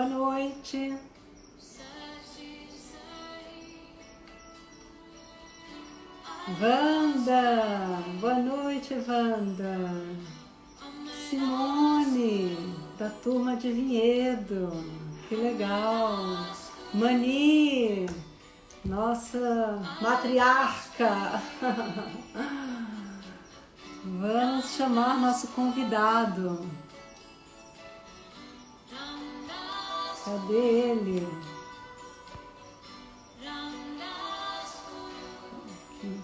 noite. Wanda, boa noite, Wanda. Simone, da turma de Vinhedo, que legal. Mani, nossa matriarca. Vamos chamar nosso convidado. Cadê ele? Aqui.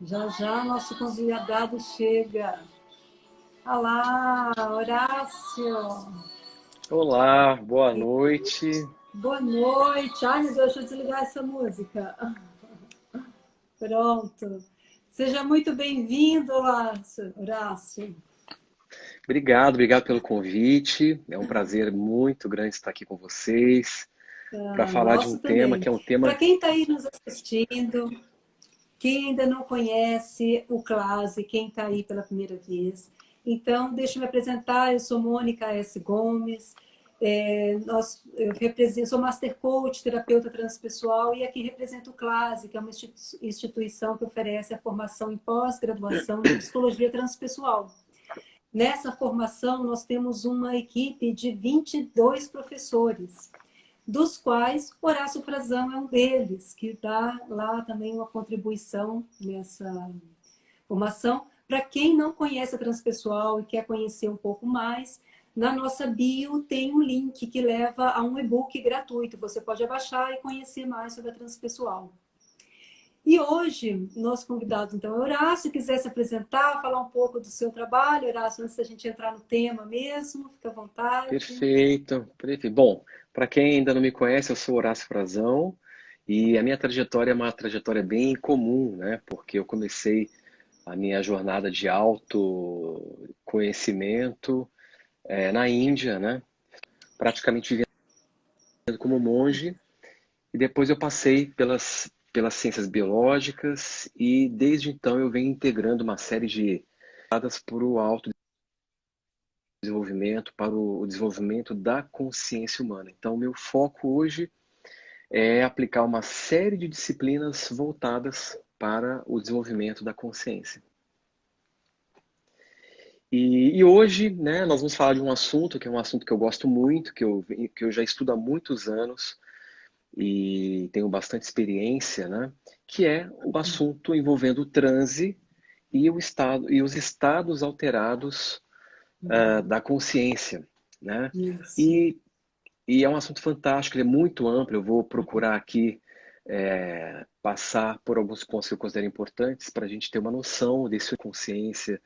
Já já nosso convidado chega. Olá, Horácio. Olá, boa noite. Boa noite. Ai, meu Deus, deixa eu desligar essa música. Pronto. Seja muito bem-vindo, Horácio. Obrigado pelo convite. É um prazer muito grande estar aqui com vocês para falar de um Nosso tema também. que é um Para tema. quem está aí nos assistindo, quem ainda não conhece o Clase, quem está aí pela primeira vez, então deixa eu me apresentar. Eu sou Mônica S. Gomes, sou Master Coach, terapeuta transpessoal, e aqui represento o Clase, que é uma instituição que oferece a formação em pós-graduação de psicologia transpessoal. Nessa formação, nós temos uma equipe de 22 professores, dos quais Horácio Frazão é um deles, que dá lá também uma contribuição nessa formação. Para quem não conhece a Transpessoal e quer conhecer um pouco mais, na nossa bio tem um link que leva a um e-book gratuito. Você pode abaixar e conhecer mais sobre a Transpessoal. E hoje, nosso convidado, então, é Horácio. Se quiser se apresentar, falar um pouco do seu trabalho, Horácio, antes da gente entrar no tema mesmo, fica à vontade. Perfeito, perfeito. Bom, para quem ainda não me conhece, eu sou Horácio Frazão e a minha trajetória é uma trajetória bem comum, né? Porque eu comecei a minha jornada de autoconhecimento na Índia, né? Praticamente vivendo como monge. E depois eu passei pelas ciências biológicas e desde então eu venho integrando uma série de para o autodesenvolvimento, para o desenvolvimento da consciência humana. Então, meu foco hoje é aplicar uma série de disciplinas voltadas para o desenvolvimento da consciência. E hoje, né, nós vamos falar de um assunto que é um assunto que eu gosto muito, que eu já estudo há muitos anos, e tenho bastante experiência, né? Que é o assunto envolvendo o transe e os estados alterados da consciência, né? Isso. E, e é um assunto fantástico, ele é muito amplo. Eu vou procurar aqui passar por alguns pontos que eu considero importantes para a gente ter uma noção desse consciência,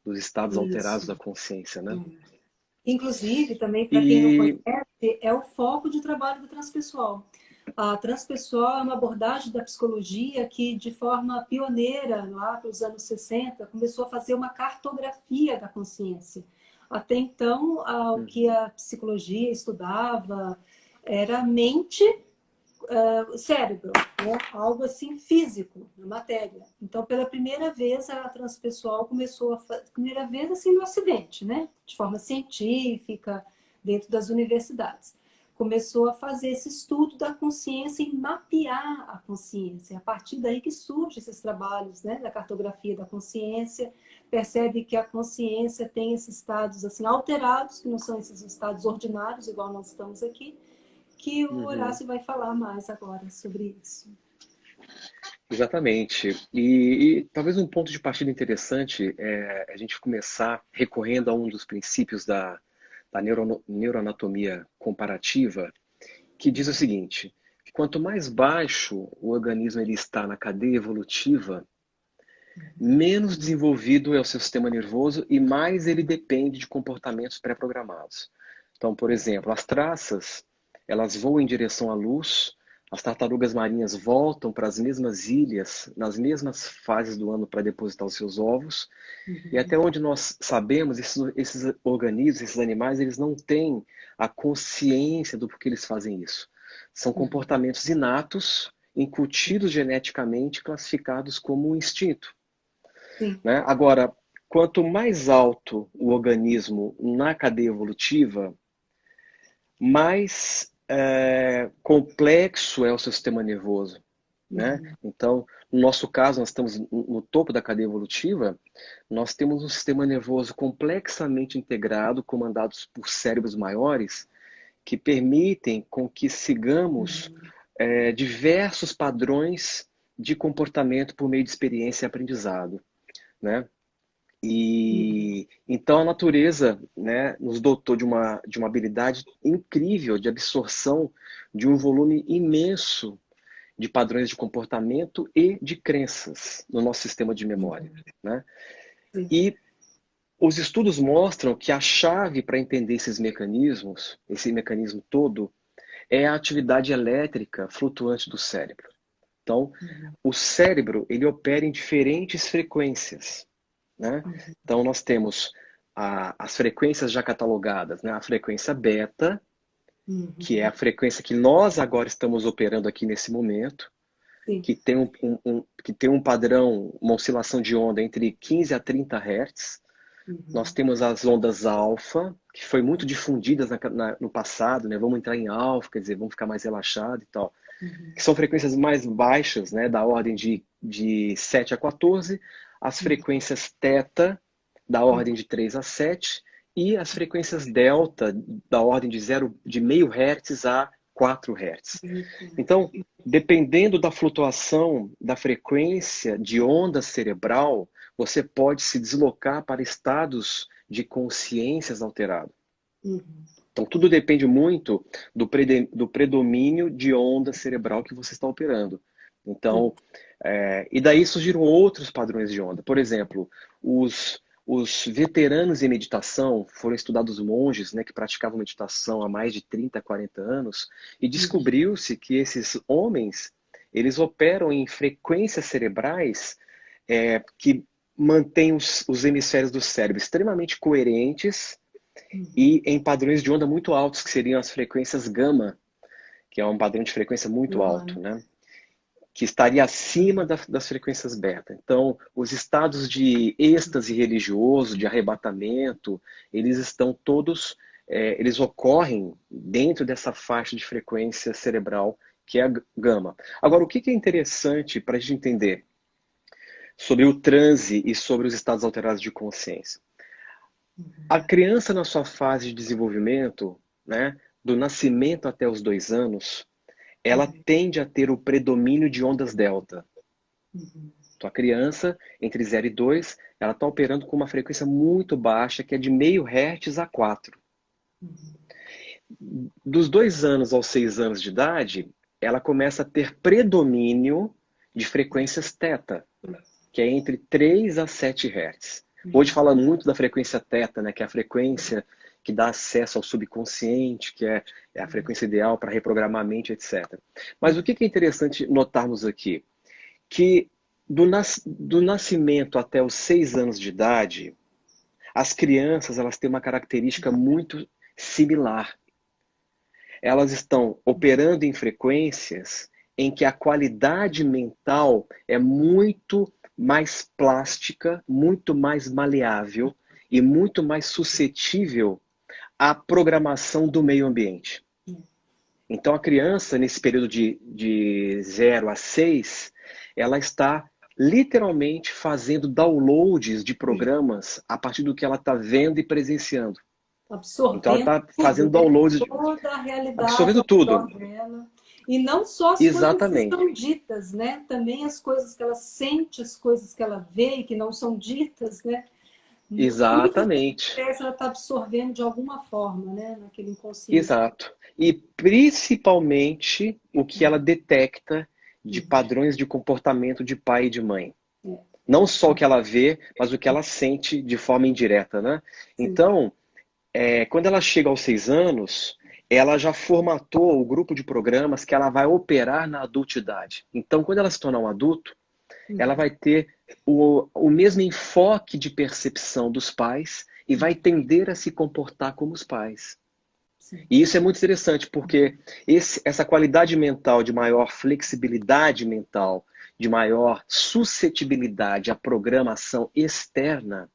dos estados alterados Isso. da consciência, né? Inclusive, também, para quem não E conhece, é o foco de trabalho do transpessoal. A transpessoal é uma abordagem da psicologia que, de forma pioneira, lá para os anos 60, começou a fazer uma cartografia da consciência. Até então, o que a psicologia estudava era a mente, cérebro, né? Algo assim físico, na matéria. Então, pela primeira vez, a transpessoal começou primeira vez assim no Ocidente, né? De forma científica, dentro das universidades. Começou a fazer esse estudo da consciência e mapear a consciência. A partir daí que surgem esses trabalhos, né, da cartografia da consciência, percebe que a consciência tem esses estados assim alterados, que não são esses estados ordinários, igual nós estamos aqui, que o uhum, Horácio vai falar mais agora sobre isso. exatamente. E talvez um ponto de partida interessante é a gente começar recorrendo a um dos princípios da neuroanatomia comparativa, que diz o seguinte: que quanto mais baixo o organismo ele está na cadeia evolutiva, menos desenvolvido é o seu sistema nervoso e mais ele depende de comportamentos pré-programados. Então, por exemplo, as traças, elas voam em direção à luz, as tartarugas marinhas voltam para as mesmas ilhas, nas mesmas fases do ano para depositar os seus ovos, e até onde nós sabemos, esses organismos, esses animais, eles não têm a consciência do porquê eles fazem isso. São comportamentos inatos, incutidos geneticamente, classificados como um instinto. Sim. Né? Agora, quanto mais alto o organismo na cadeia evolutiva, mais complexo é o seu sistema nervoso, né? Então, no nosso caso, nós estamos no topo da cadeia evolutiva, nós temos um sistema nervoso complexamente integrado, comandados por cérebros maiores, que permitem com que sigamos diversos padrões de comportamento por meio de experiência e aprendizado, né? E então a natureza, né, nos dotou de uma habilidade incrível de absorção de um volume imenso de padrões de comportamento e de crenças no nosso sistema de memória, né? E os estudos mostram que a chave para entender esses mecanismos, esse mecanismo todo, é a atividade elétrica flutuante do cérebro. Então, o cérebro, ele opera em diferentes frequências, né? Então, nós temos as frequências já catalogadas, né? A frequência beta, que é a frequência que nós agora estamos operando aqui nesse momento, que tem que tem um padrão, uma oscilação de onda entre 15 a 30 Hz. Nós temos as ondas alfa, que foi muito difundidas no passado, né? Vamos entrar em alfa, quer dizer, vamos ficar mais relaxado e tal. Que são frequências mais baixas, né? Da ordem de 7 a 14. As frequências teta, da ordem de 3 a 7. E as frequências delta, da ordem de meio Hz a 4 Hz. Então, dependendo da flutuação da frequência de onda cerebral, você pode se deslocar para estados de consciências alterados. Então, tudo depende muito do predomínio de onda cerebral que você está operando. Então, e daí surgiram outros padrões de onda. Por exemplo, os veteranos em meditação, foram estudados monges, né, que praticavam meditação há mais de 30, 40 anos, e descobriu-se que esses homens, eles operam em frequências cerebrais que mantêm os hemisférios do cérebro extremamente coerentes e em padrões de onda muito altos, que seriam as frequências gama, que é um padrão de frequência muito alto, né? Que estaria acima das frequências beta. Então, os estados de êxtase religioso, de arrebatamento, eles estão todos, eles ocorrem dentro dessa faixa de frequência cerebral, que é a gama. Agora, o que é interessante para a gente entender sobre o transe e sobre os estados alterados de consciência? A criança, na sua fase de desenvolvimento, né, do nascimento até os 2 anos, ela tende a ter o predomínio de ondas delta. Então, a criança, entre 0 e 2, ela está operando com uma frequência muito baixa, que é de meio Hz a 4. Dos 2 anos aos 6 anos de idade, ela começa a ter predomínio de frequências teta, que é entre 3 a 7 Hz. Hoje fala muito da frequência teta, né, que é a frequência que dá acesso ao subconsciente, que é a frequência ideal para reprogramar a mente, etc. Mas o que é interessante notarmos aqui? Que do nascimento até os 6 anos de idade, as crianças elas têm uma característica muito similar. Elas estão operando em frequências em que a qualidade mental é muito mais plástica, muito mais maleável e muito mais suscetível à programação do meio ambiente. Então, a criança, nesse período de 0 a 6, ela está literalmente fazendo downloads de programas a partir do que ela está vendo e presenciando. Então, ela está fazendo downloads, toda a realidade absorvendo tudo. Dela. E não só as Exatamente. coisas que são ditas, né? Também as coisas que ela sente, as coisas que ela vê e que não são ditas, né? Exatamente. Ela está absorvendo de alguma forma, né? Naquele inconsciente. Exato. E principalmente o que ela detecta de padrões de comportamento de pai e de mãe. Não só o que ela vê, mas o que ela sente de forma indireta, né? Então, quando ela chega aos 6 anos, ela já formatou o grupo de programas que ela vai operar na adultidade. Então, quando ela se tornar um adulto, ela vai ter o mesmo enfoque de percepção dos pais e vai tender a se comportar como os pais. E isso é muito interessante, porque essa qualidade mental de maior flexibilidade mental, de maior suscetibilidade à programação externa,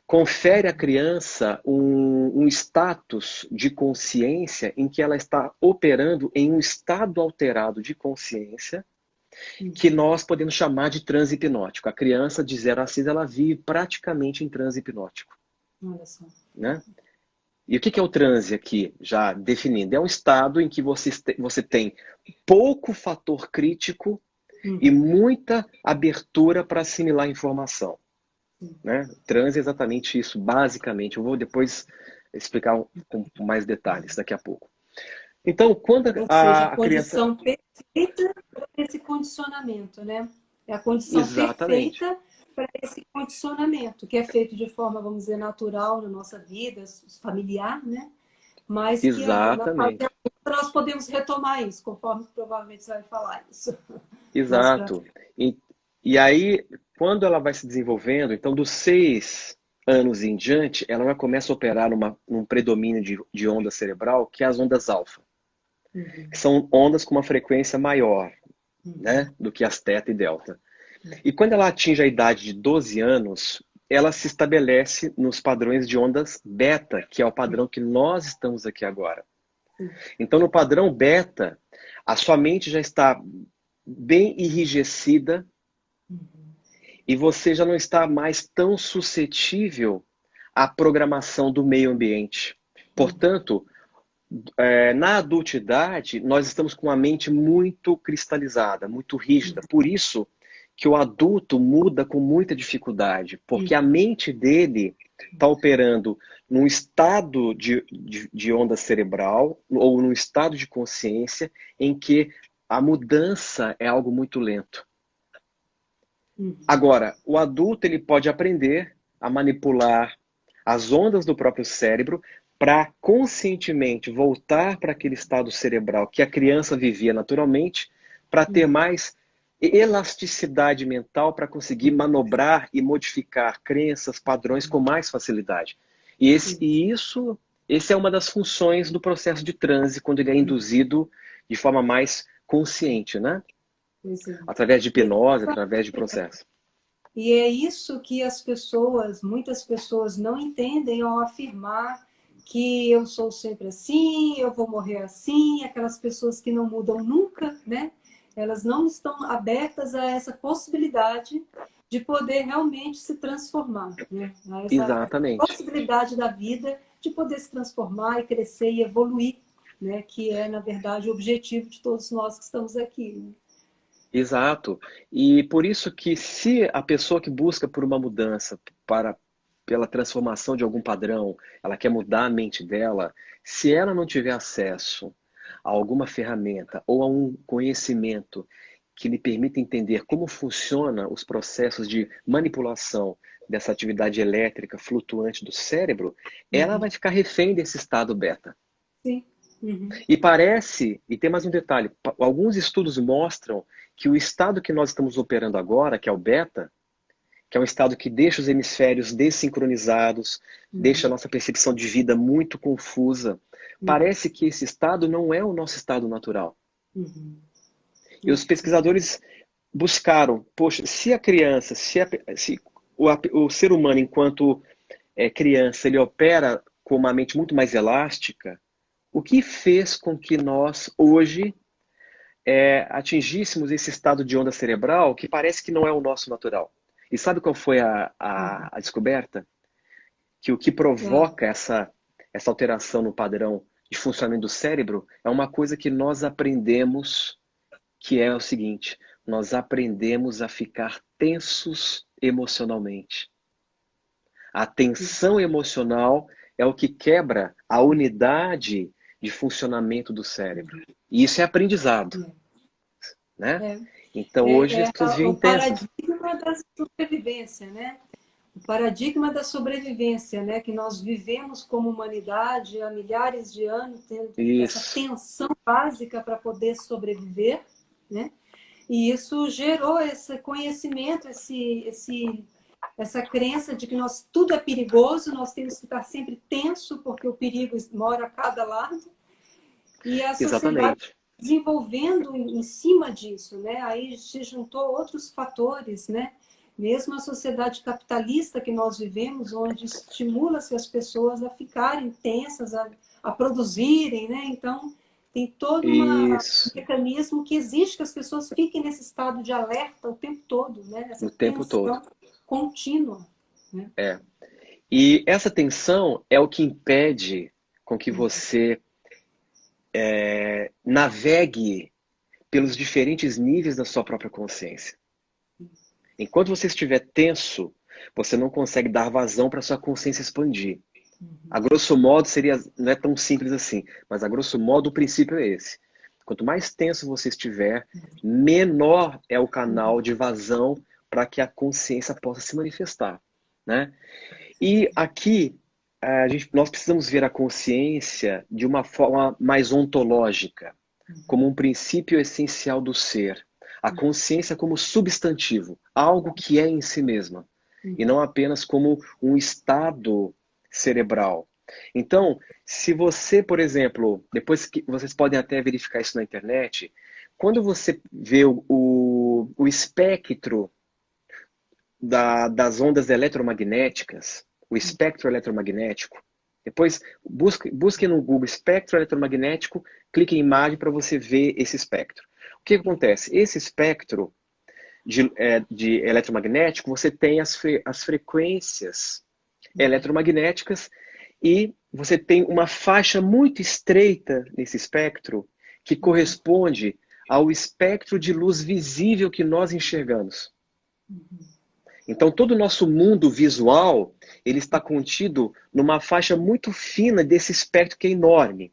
confere à criança um status de consciência em que ela está operando em um estado alterado de consciência que nós podemos chamar de transe hipnótico. A criança de 0 a 6 ela vive praticamente em transe hipnótico. Olha só. Né? E o que é o transe aqui, já definindo? É um estado em que você tem pouco fator crítico e muita abertura para assimilar informação. Né? Transe é exatamente isso, basicamente. Eu vou depois explicar com mais detalhes daqui a pouco. Então, quando Ou seja, a a criança... condição perfeita para esse condicionamento, né? É a condição Exatamente. perfeita para esse condicionamento, que é feito de forma, vamos dizer, natural na nossa vida, familiar, né? Mas que na fase Exatamente. adulta nós podemos retomar isso, conforme provavelmente você vai falar isso. Mais pra Exato. frente. E aí, quando ela vai se desenvolvendo, então dos 6 anos em diante, ela já começa a operar num predomínio de onda cerebral, que é as ondas alfa, que são ondas com uma frequência maior, né, do que as teta e delta. E quando ela atinge a idade de 12 anos, ela se estabelece nos padrões de ondas beta, que é o padrão que nós estamos aqui agora. Então, no padrão beta, a sua mente já está bem enrijecida e você já não está mais tão suscetível à programação do meio ambiente. Portanto, na adultidade, nós estamos com a mente muito cristalizada, muito rígida. Por isso que o adulto muda com muita dificuldade, porque a mente dele está operando num estado de onda cerebral ou num estado de consciência em que a mudança é algo muito lento. Agora, o adulto ele pode aprender a manipular as ondas do próprio cérebro para conscientemente voltar para aquele estado cerebral que a criança vivia naturalmente, para ter mais elasticidade mental para conseguir manobrar e modificar crenças, padrões com mais facilidade. Esse é uma das funções do processo de transe quando ele é induzido de forma mais consciente, né? Através de hipnose, através de processo. E é isso que muitas pessoas não entendem ao afirmar que eu sou sempre assim, eu vou morrer assim, aquelas pessoas que não mudam nunca, né? Elas não estão abertas a essa possibilidade de poder realmente se transformar, né? A essa Exatamente. possibilidade da vida de poder se transformar e crescer e evoluir, né? Que é, na verdade, o objetivo de todos nós que estamos aqui, né? Exato. E por isso que se a pessoa que busca por uma mudança, pela transformação de algum padrão, ela quer mudar a mente dela, se ela não tiver acesso a alguma ferramenta ou a um conhecimento que lhe permita entender como funciona os processos de manipulação dessa atividade elétrica flutuante do cérebro, ela vai ficar refém desse estado beta. Sim. E tem mais um detalhe, alguns estudos mostram que o estado que nós estamos operando agora, que é o beta, que é um estado que deixa os hemisférios desincronizados, deixa a nossa percepção de vida muito confusa, parece que esse estado não é o nosso estado natural. E os pesquisadores buscaram, poxa, se a criança, se o ser humano enquanto criança, ele opera com uma mente muito mais elástica, o que fez com que nós, hoje, atingíssemos esse estado de onda cerebral que parece que não é o nosso natural? E sabe qual foi a descoberta? Que o que provoca essa alteração no padrão de funcionamento do cérebro é uma coisa que nós aprendemos, que é o seguinte: nós aprendemos a ficar tensos emocionalmente. A tensão emocional é o que quebra a unidade de funcionamento do cérebro. E isso é aprendizado, né? Então hoje as pessoas vivem O tensas. paradigma da sobrevivência, né? O paradigma da sobrevivência, né? Que nós vivemos como humanidade há milhares de anos, tendo essa Isso, tensão básica para poder sobreviver, né? E isso gerou esse conhecimento, essa crença de que tudo é perigoso, nós temos que estar sempre tenso, porque o perigo mora a cada lado. E a sociedade exatamente. desenvolvendo em cima disso, né? Aí se juntou outros fatores, né? Mesmo a sociedade capitalista que nós vivemos, onde estimula-se as pessoas a ficarem tensas, a produzirem, né? Então, tem todo um Isso, mecanismo que exige que as pessoas fiquem nesse estado de alerta o tempo todo, né? Essa o tempo todo. tensão contínua, né? É. E essa tensão é o que impede com que você navegue pelos diferentes níveis da sua própria consciência. Enquanto você estiver tenso, você não consegue dar vazão para sua consciência expandir. A grosso modo seria, não é tão simples assim, mas a grosso modo o princípio é esse. Quanto mais tenso você estiver, menor é o canal de vazão para que a consciência possa se manifestar, né? E aqui nós precisamos ver a consciência de uma forma mais ontológica, como um princípio essencial do ser. A consciência como substantivo, algo que é em si mesma, e não apenas como um estado cerebral. Então, se você, por exemplo, depois que vocês podem até verificar isso na internet, quando você vê o espectro das ondas eletromagnéticas, o espectro eletromagnético. Depois, busque no Google espectro eletromagnético, clique em imagem para você ver esse espectro. O que acontece? Esse espectro de eletromagnético, você tem as frequências eletromagnéticas e você tem uma faixa muito estreita nesse espectro que corresponde ao espectro de luz visível que nós enxergamos. Então, todo o nosso mundo visual, ele está contido numa faixa muito fina desse espectro que é enorme.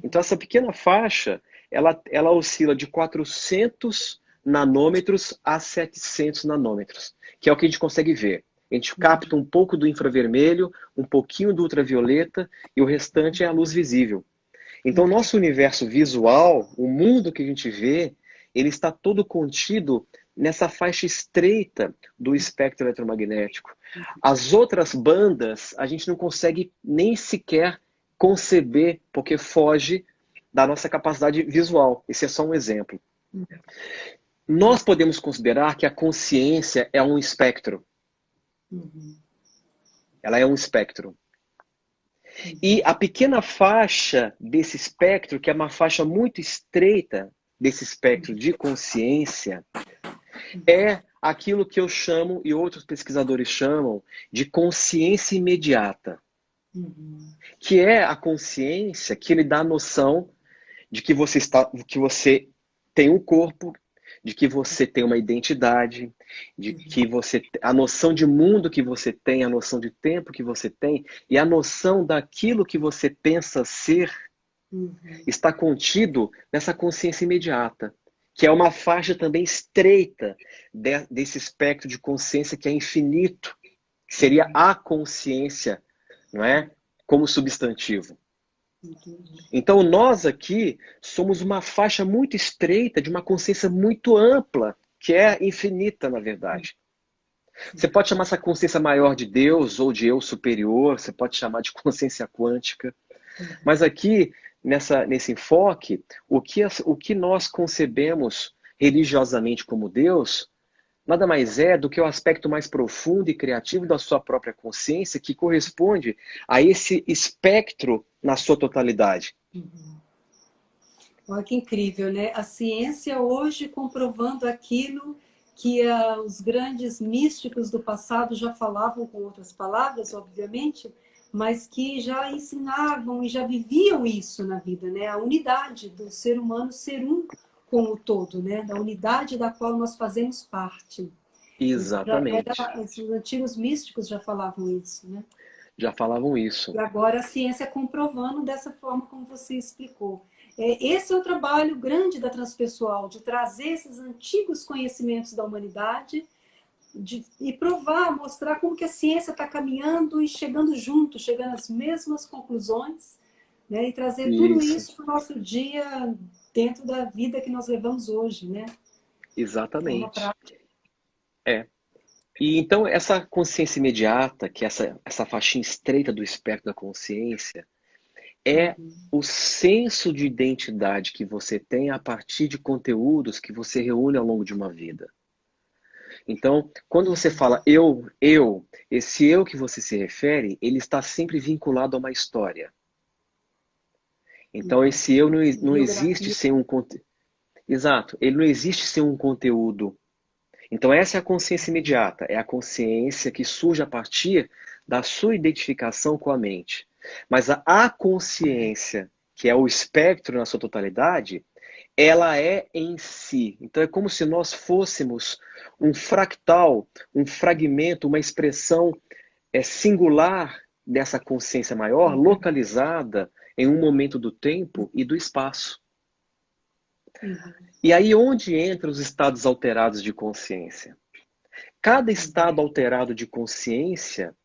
Então, essa pequena faixa, ela oscila de 400 nanômetros a 700 nanômetros, que é o que a gente consegue ver. A gente capta um pouco do infravermelho, um pouquinho do ultravioleta, e o restante é a luz visível. Então, o nosso universo visual, o mundo que a gente vê, ele está todo contido nessa faixa estreita do espectro eletromagnético. As outras bandas, a gente não consegue nem sequer conceber, porque foge da nossa capacidade visual. Esse é só um exemplo. Nós podemos considerar que a consciência é um espectro. Ela é um espectro. E a pequena faixa desse espectro, que é uma faixa muito estreita desse espectro de consciência, é aquilo que eu chamo, e outros pesquisadores chamam, de consciência imediata. Que é a consciência que lhe dá a noção de que você tem um corpo, de que você tem uma identidade, de que a noção de mundo que você tem, a noção de tempo que você tem e a noção daquilo que você pensa ser está contido nessa consciência imediata, que é uma faixa também estreita desse espectro de consciência que é infinito, que seria a consciência, não é? Como substantivo. Então, nós aqui somos uma faixa muito estreita de uma consciência muito ampla, que é infinita, na verdade. Você pode chamar essa consciência maior de Deus ou de eu superior, você pode chamar de consciência quântica. Mas aqui, nesse enfoque, o que nós concebemos religiosamente como Deus nada mais é do que o aspecto mais profundo e criativo da sua própria consciência, que corresponde a esse espectro na sua totalidade. Olha que incrível, né? A ciência hoje comprovando aquilo que os grandes místicos do passado já falavam com outras palavras, obviamente, mas que já ensinavam e já viviam isso na vida, né? A unidade do ser humano ser um com o todo, né? Da unidade da qual nós fazemos parte. Exatamente. Os antigos místicos já falavam isso, né? Já falavam isso. E agora a ciência comprovando dessa forma como você explicou. Esse é o trabalho grande da transpessoal, de trazer esses antigos conhecimentos da humanidade e provar, mostrar como que a ciência está caminhando e chegando junto, chegando às mesmas conclusões, né? E trazer tudo Isso. isso para o nosso dia dentro da vida que nós levamos hoje, né? É uma Exatamente. prática. É. E então essa consciência imediata, que é essa faixinha estreita do espectro da consciência, é o senso de identidade que você tem a partir de conteúdos que você reúne ao longo de uma vida. Então, quando você fala esse eu que você se refere, ele está sempre vinculado a uma história. Então, esse eu não existe Biografia. sem um conteúdo. Exato, ele não existe sem um conteúdo. Então, essa é a consciência imediata, é a consciência que surge a partir da sua identificação com a mente. Mas a consciência, que é o espectro na sua totalidade, ela é em si. Então, é como se nós fôssemos um fractal, um fragmento, uma expressão singular dessa consciência maior, localizada em um momento do tempo e do espaço. E aí onde entram os estados alterados de consciência? Cada estado alterado de consciência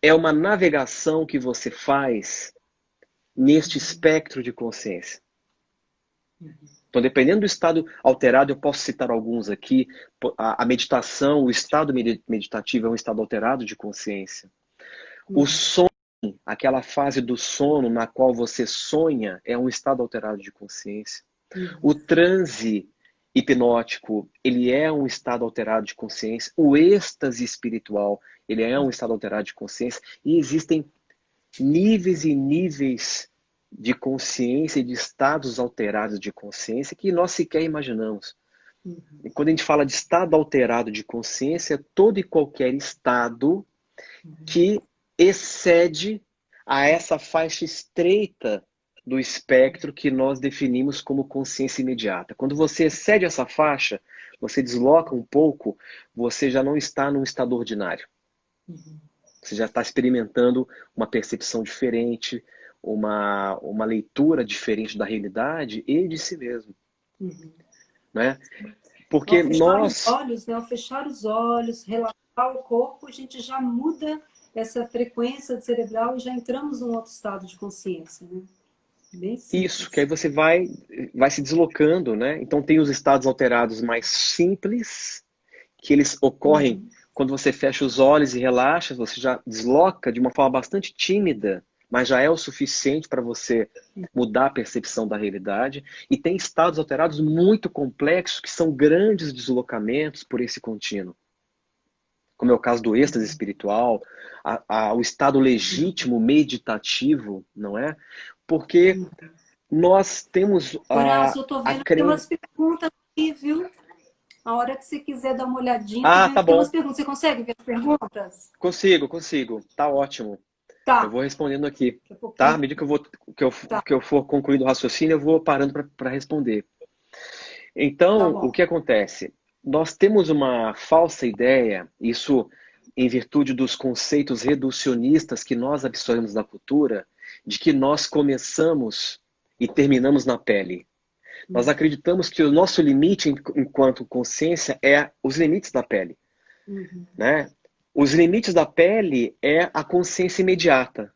é uma navegação que você faz neste espectro de consciência. Então, dependendo do estado alterado, eu posso citar alguns aqui. A meditação, o estado meditativo é um estado alterado de consciência. O sono, aquela fase do sono na qual você sonha, é um estado alterado de consciência. O transe hipnótico, ele é um estado alterado de consciência. O êxtase espiritual, ele é um estado alterado de consciência. E existem níveis e níveis de consciência e de estados alterados de consciência que nós sequer imaginamos. E quando a gente fala de estado alterado de consciência, todo e qualquer estado que excede a essa faixa estreita do espectro que nós definimos como consciência imediata. Quando você excede essa faixa, você desloca um pouco, você já não está num estado ordinário. Você já está experimentando uma percepção diferente, uma legura diferente da realidade e de si mesmo. Né? Porque ao fechar os olhos, né? Ao fechar os olhos, relaxar o corpo, a gente já muda essa frequência cerebral e já entramos num outro estado de consciência, né? Bem simples. Isso, que aí você vai se deslocando, né? Então tem os estados alterados mais simples, que eles ocorrem quando você fecha os olhos e relaxa, você já desloca de uma forma bastante tímida, mas já é o suficiente para você mudar a percepção da realidade. E tem estados alterados muito complexos, que são grandes deslocamentos por esse contínuo. Como é o caso do êxtase espiritual, o estado legítimo, meditativo, não é? Porque nós temos Horácio, eu tô vendo que tem umas crença... perguntas aqui, viu? A hora que você quiser dar uma olhadinha, tô Ah, vendo tá que tem umas bom. perguntas. Você consegue ver as perguntas? Consigo. Tá ótimo. Eu Tá. vou respondendo aqui, Daqui a pouquinho. tá? À medida que eu for concluindo o raciocínio, eu vou parando para responder. Tá Então, o bom. que acontece? Nós temos uma falsa ideia, isso em virtude dos conceitos reducionistas que nós absorvemos da cultura, de que nós começamos e terminamos na pele. Nós acreditamos que o nosso limite enquanto consciência é os limites da pele. Né? Os limites da pele é a consciência imediata.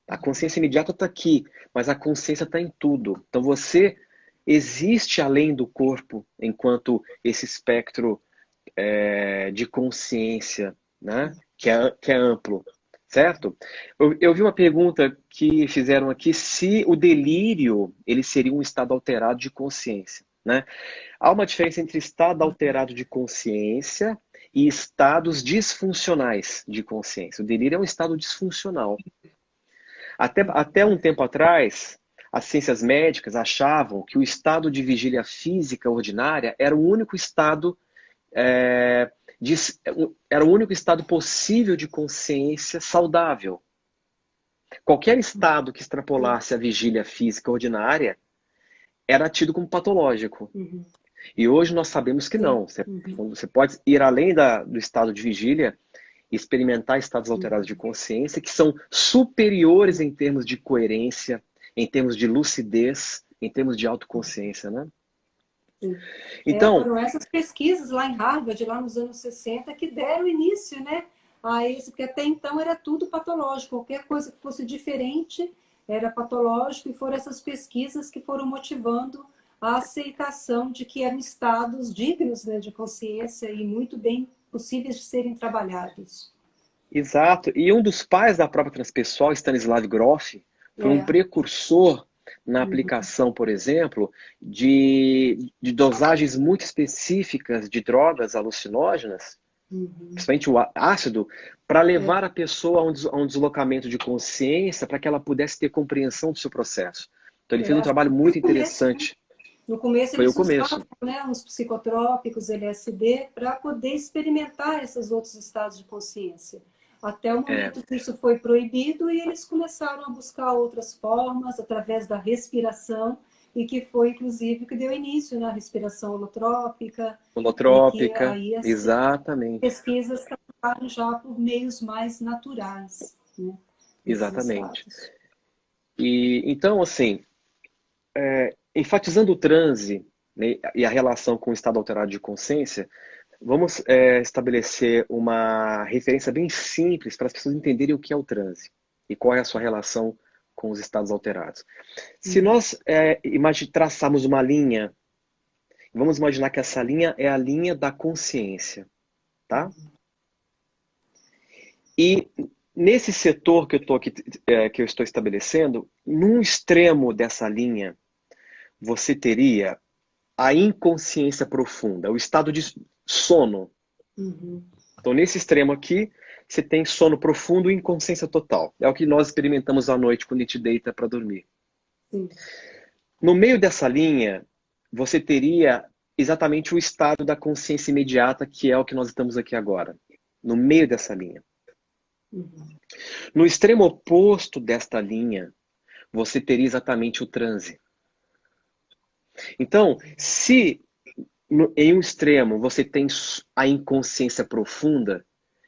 A consciência imediata está aqui, mas a consciência está em tudo. Então você existe além do corpo enquanto esse espectro de consciência, né? que é amplo. Certo? Eu vi uma pergunta que fizeram aqui se o delírio ele seria um estado alterado de consciência. Né? Há uma diferença entre estado alterado de consciência e estados disfuncionais de consciência. O delírio é um estado disfuncional. Até um tempo atrás, as ciências médicas achavam que o estado de vigília física ordinária era o único estado era o único estado possível de consciência saudável. Qualquer estado que extrapolasse a vigília física ordinária era tido como patológico. E hoje nós sabemos que não. Você pode ir além do estado de vigília e experimentar estados alterados de consciência que são superiores em termos de coerência, em termos de lucidez, em termos de autoconsciência, né? Então, foram essas pesquisas lá em Harvard, lá nos anos 60, que deram início, né, a isso, porque até então era tudo patológico, qualquer coisa que fosse diferente era patológico, e foram essas pesquisas que foram motivando a aceitação de que eram estados dignos, né, de consciência e muito bem possíveis de serem trabalhados. Exato. E um dos pais da própria transpessoal, Stanislav Grof, foi um precursor na aplicação, por exemplo, de dosagens muito específicas de drogas alucinógenas Uhum. principalmente o ácido, para É, levar a pessoa a um deslocamento de consciência para que ela pudesse ter compreensão do seu processo. Então ele fez um acho trabalho que foi muito o começo, né? interessante. No começo Foi o eles começo. usavam, né, uns psicotrópicos, LSD, para poder experimentar esses outros estados de consciência. Até o É, momento que isso foi proibido e eles começaram a buscar outras formas através da respiração e que foi inclusive que deu início na respiração holotrópica e que holotrópica, aí as exatamente, pesquisas trabalham já por meios mais naturais, né, desses exatamente. estados. E então, assim, enfatizando o transe, né, e a relação com o estado alterado de consciência, vamos estabelecer uma referência bem simples para as pessoas entenderem o que é o transe e qual é a sua relação com os estados alterados. Se Uhum, nós traçarmos uma linha, vamos imaginar que essa linha é a linha da consciência, tá? E nesse setor que eu estou aqui, que eu estou estabelecendo, num extremo dessa linha, você teria a inconsciência profunda, o estado de sono. uhum, Então, nesse extremo aqui, você tem sono profundo e inconsciência total. É o que nós experimentamos à noite quando a gente deita para dormir. sim. No meio dessa linha, você teria exatamente o estado da consciência imediata, que é o que nós estamos aqui agora. No meio dessa linha. Uhum, No extremo oposto desta linha, você teria exatamente o transe. Então, se em um extremo você tem a inconsciência profunda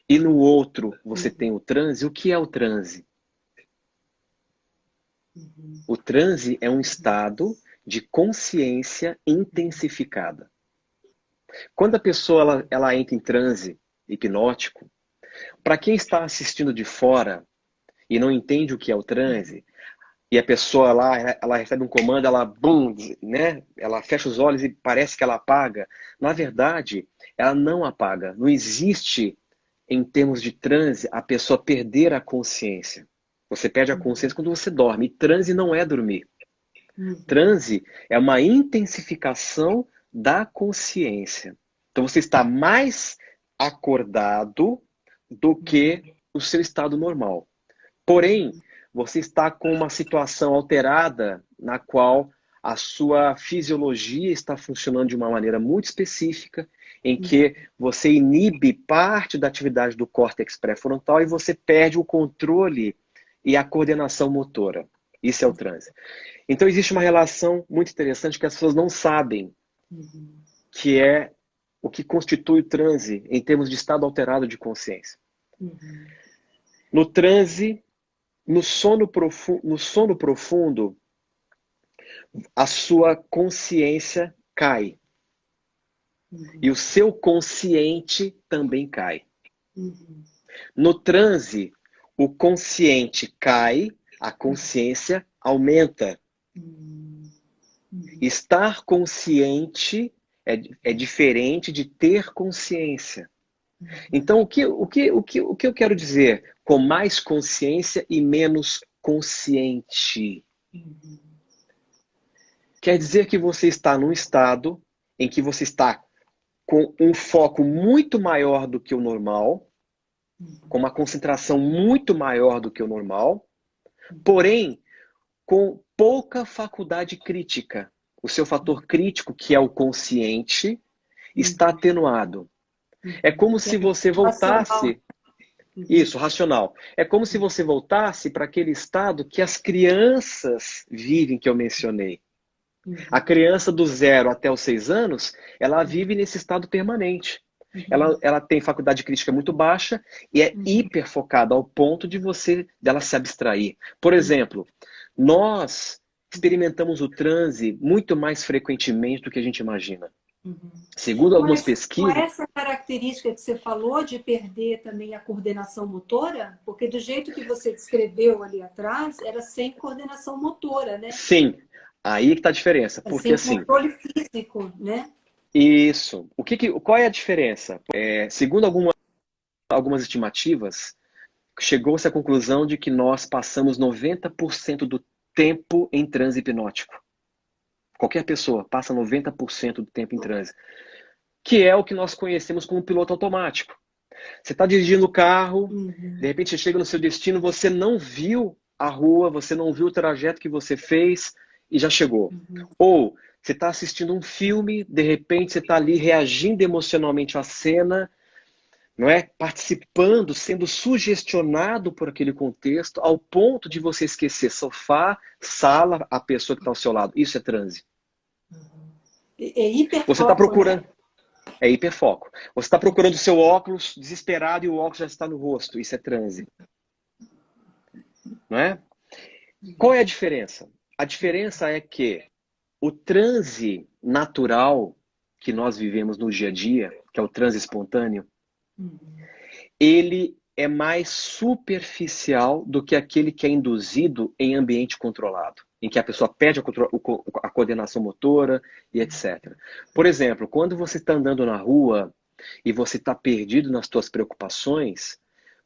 e no outro você tem uhum, o transe, o que é o transe? uhum, O transe é um estado de consciência intensificada. Quando a pessoa ela entra em transe hipnótico, para quem está assistindo de fora e não entende o que é o transe, e a pessoa lá, ela recebe um comando, ela bum, né? Ela fecha os olhos e parece que ela apaga. Na verdade, ela não apaga. Não existe, em termos de transe, a pessoa perder a consciência. Você perde a uhum, consciência quando você dorme. E transe não é dormir. uhum, Transe é uma intensificação da consciência. Então você está mais acordado do que uhum, o seu estado normal. Porém, você está com uma situação alterada na qual a sua fisiologia está funcionando de uma maneira muito específica, em uhum, que você inibe parte da atividade do córtex pré-frontal e você perde o controle e a coordenação motora. Isso é o transe. Então existe uma relação muito interessante que as pessoas não sabem, uhum, que é o que constitui o transe em termos de estado alterado de consciência. uhum, No transe, no sono profundo, a sua consciência cai. E o uhum, seu consciente também cai. uhum, No transe, o consciente cai, a consciência aumenta. uhum, uhum, Estar consciente é diferente de ter consciência. Então, o que eu quero dizer com mais consciência e menos consciente? uhum, Quer dizer que você está num estado em que você está com um foco muito maior do que o normal, com uma concentração muito maior do que o normal, porém com pouca faculdade crítica. O seu fator crítico, que é o consciente, está uhum, atenuado. É uhum. como Que é se você racional. voltasse. Uhum, Isso, racional. É como se você voltasse para aquele estado que as crianças vivem, que eu mencionei. A uhum, criança do 0 até os 6 anos, ela vive nesse estado permanente. uhum, Ela tem faculdade crítica muito baixa e é uhum, hiper focada ao ponto dela se abstrair. Por exemplo, nós experimentamos o transe muito mais frequentemente do que a gente imagina. uhum. Segundo algumas Mas com pesquisas, essa característica que você falou de perder também a coordenação motora, porque do jeito que você descreveu ali atrás, era sem coordenação motora, né? sim, aí que está a diferença. É Porque sem assim, controle físico, né? isso. Qual é a diferença? Segundo algumas estimativas, chegou-se à conclusão de que nós passamos 90% do tempo em transe hipnótico. Qualquer pessoa passa 90% do tempo em transe, que é o que nós conhecemos como piloto automático. Você está dirigindo o carro, de Uhum. repente você chega no seu destino, você não viu a rua, você não viu o trajeto que você fez e já chegou. Uhum. Ou você está assistindo um filme, de repente você está ali reagindo emocionalmente à cena, não é? Participando, sendo sugestionado por aquele contexto, ao ponto de você esquecer sofá, sala, a pessoa que está ao seu lado. Isso é transe. É Você está hiperfoco, né? procurando. É hiperfoco. Você está procurando o seu óculos desesperado e o óculos já está no rosto. Isso é transe, não é? Qual é a diferença? A diferença é que o transe natural que nós vivemos no dia a dia, que é o transe espontâneo, Uhum. ele é mais superficial do que aquele que é induzido em ambiente controlado, em que a pessoa perde a coordenação motora e etc. Por exemplo, quando você está andando na rua e você está perdido nas suas preocupações,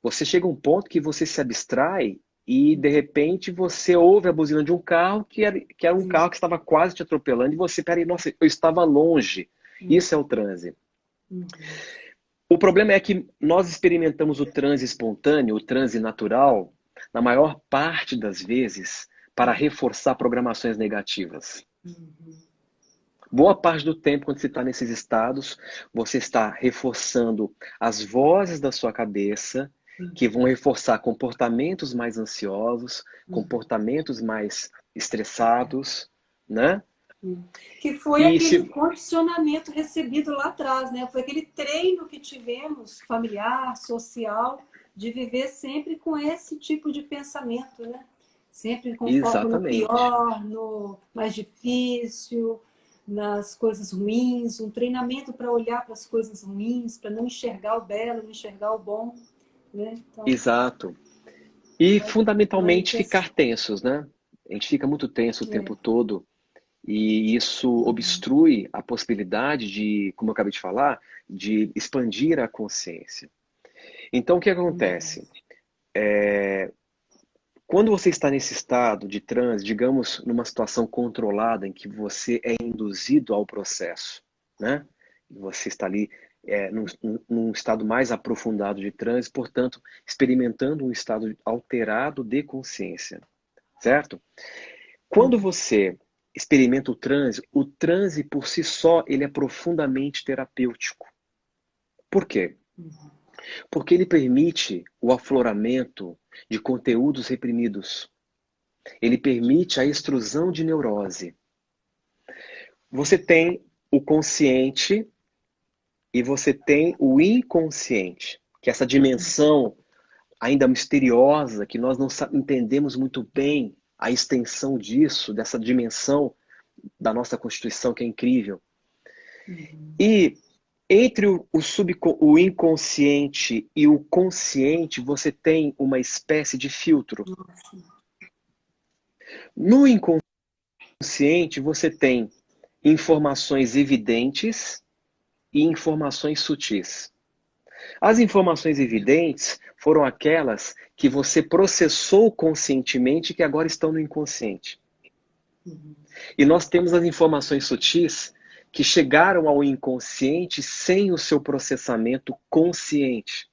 você chega a um ponto que você se abstrai e, de repente, você ouve a buzina de um carro que era um Sim. carro que estava quase te atropelando e você, peraí, nossa, eu estava longe. Isso é o transe. Uhum. O problema é que nós experimentamos o transe espontâneo, o transe natural, na maior parte das vezes, para reforçar programações negativas. Uhum. Boa parte do tempo, quando você está nesses estados, você está reforçando as vozes da sua cabeça, que vão reforçar comportamentos mais ansiosos, Uhum. comportamentos mais estressados, né? Que foi E aquele se... condicionamento recebido lá atrás, né? Foi aquele treino que tivemos, familiar, social, de viver sempre com esse tipo de pensamento, né? Sempre com foco no Exatamente. pior, no mais difícil, nas coisas ruins, um treinamento para olhar para as coisas ruins, para não enxergar o belo, não enxergar o bom, né? Então, Exato. E fundamentalmente manifestar. ficar tensos, né? A gente fica muito tenso o tempo todo e isso obstrui a possibilidade de, como eu acabei de falar, de expandir a consciência. Então, o que acontece? Quando você está nesse estado de transe, digamos, numa situação controlada em que você é induzido ao processo, né? Você está ali num estado mais aprofundado de transe, portanto, experimentando um estado alterado de consciência, certo? Quando você experimenta o transe por si só, ele é profundamente terapêutico. Por quê? Porque ele permite o afloramento de conteúdos reprimidos. Ele permite a extrusão de neurose. Você tem o consciente e você tem o inconsciente, que é essa dimensão ainda misteriosa, que nós não entendemos muito bem a extensão disso, dessa dimensão da nossa Constituição, que é incrível. E entre o inconsciente e o consciente, você tem uma espécie de filtro. No inconsciente, você tem informações evidentes e informações sutis. As informações evidentes foram aquelas que você processou conscientemente e que agora estão no inconsciente. E nós temos as informações sutis que chegaram ao inconsciente sem o seu processamento consciente.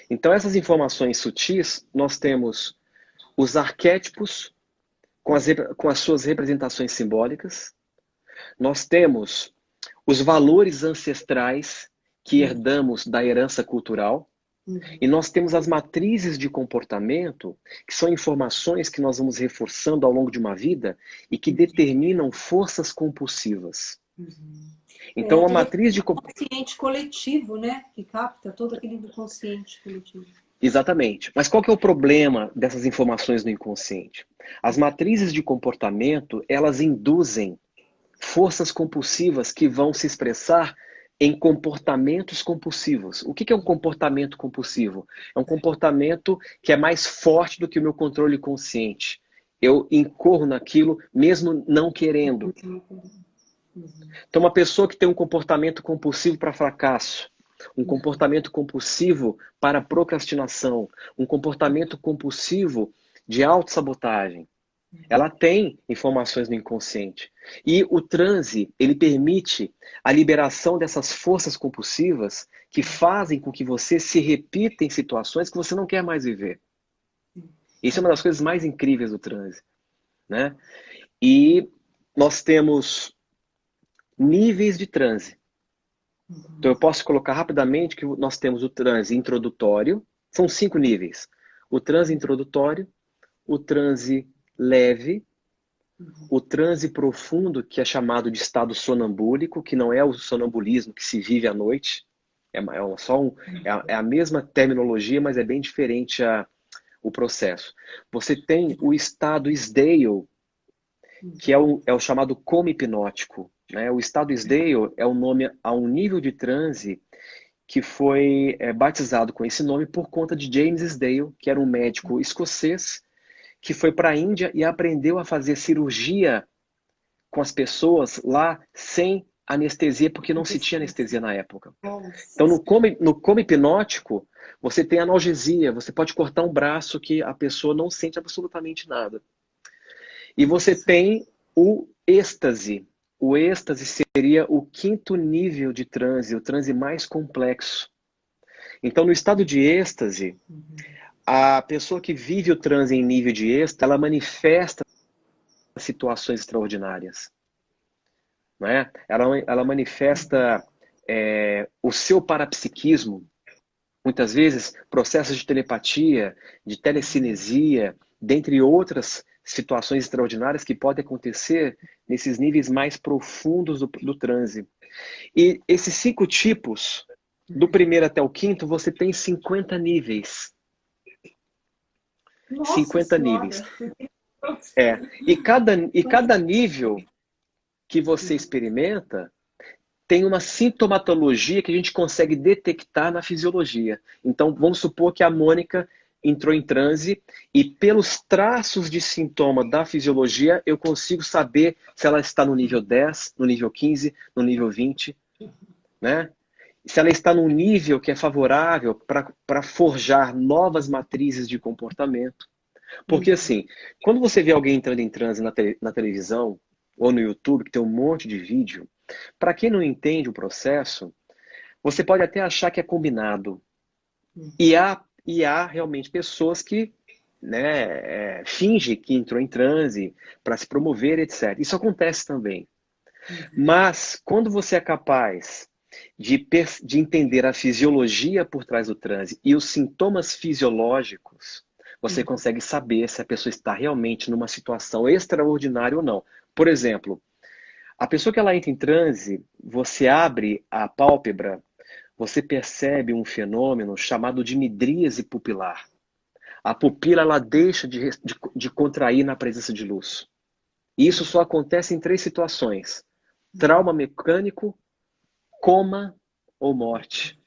Então, essas informações sutis, nós temos os arquétipos com as suas representações simbólicas, nós temos os valores ancestrais que herdamos da herança cultural, e nós temos as matrizes de comportamento, que são informações que nós vamos reforçando ao longo de uma vida e que determinam forças compulsivas. É Então, a todo matriz aquele de. consciente coletivo, né? Que capta todo aquele do consciente coletivo. Exatamente. Mas qual que é o problema dessas informações no inconsciente? As matrizes de comportamento, elas induzem forças compulsivas que vão se expressar em comportamentos compulsivos. O que é um comportamento compulsivo? É um comportamento que é mais forte do que o meu controle consciente. Eu incorro naquilo mesmo não querendo. Então, uma pessoa que tem um comportamento compulsivo para fracasso, um comportamento compulsivo para procrastinação, um comportamento compulsivo de autossabotagem, ela tem informações no inconsciente. E o transe, ele permite a liberação dessas forças compulsivas que fazem com que você se repita em situações que você não quer mais viver. Isso é uma das coisas mais incríveis do transe, né? E nós temos níveis de transe. Então eu posso colocar rapidamente que nós temos o transe introdutório, são 5 níveis. O transe introdutório, o transe leve, o transe profundo, que é chamado de estado sonambúlico, que não é o sonambulismo que se vive à noite, é a mesma terminologia, mas é bem diferente o processo. Você tem o estado Sdale, que é o chamado coma hipnótico, né? O estado Sdale é o nome a um nível de transe que foi batizado com esse nome por conta de James Sdale, que era um médico escocês que foi para a Índia e aprendeu a fazer cirurgia com as pessoas lá sem anestesia, porque não se tinha anestesia na época. Então, no coma hipnótico, você tem analgesia, você pode cortar um braço que a pessoa não sente absolutamente nada. E você tem o êxtase. O êxtase seria o 5º nível de transe, o transe mais complexo. Então, no estado de êxtase, a pessoa que vive o transe em nível de êxtase, ela manifesta situações extraordinárias. Né? Ela manifesta o seu parapsiquismo, muitas vezes processos de telepatia, de telecinesia, dentre outras situações extraordinárias que podem acontecer nesses níveis mais profundos do transe. E esses 5 tipos, do primeiro até o 5º, você tem 50 níveis. Nossa 50 Senhora. níveis. E cada nível que você experimenta tem uma sintomatologia que a gente consegue detectar na fisiologia. Então, vamos supor que a Mônica entrou em transe e pelos traços de sintoma da fisiologia, eu consigo saber se ela está no nível 10, no nível 15, no nível 20, né? Se ela está num nível que é favorável para forjar novas matrizes de comportamento. Porque assim, quando você vê alguém entrando em transe na televisão ou no YouTube, que tem um monte de vídeo, para quem não entende o processo, você pode até achar que é combinado. E há realmente pessoas que fingem que entrou em transe para se promover, etc. Isso acontece também. Mas quando você é capaz de entender a fisiologia por trás do transe e os sintomas fisiológicos, você consegue saber se a pessoa está realmente numa situação extraordinária ou não. Por exemplo, a pessoa que ela entra em transe, você abre a pálpebra, você percebe um fenômeno chamado de midríase pupilar. A pupila ela deixa de contrair na presença de luz. E isso só acontece em 3 situações: trauma mecânico, coma ou morte.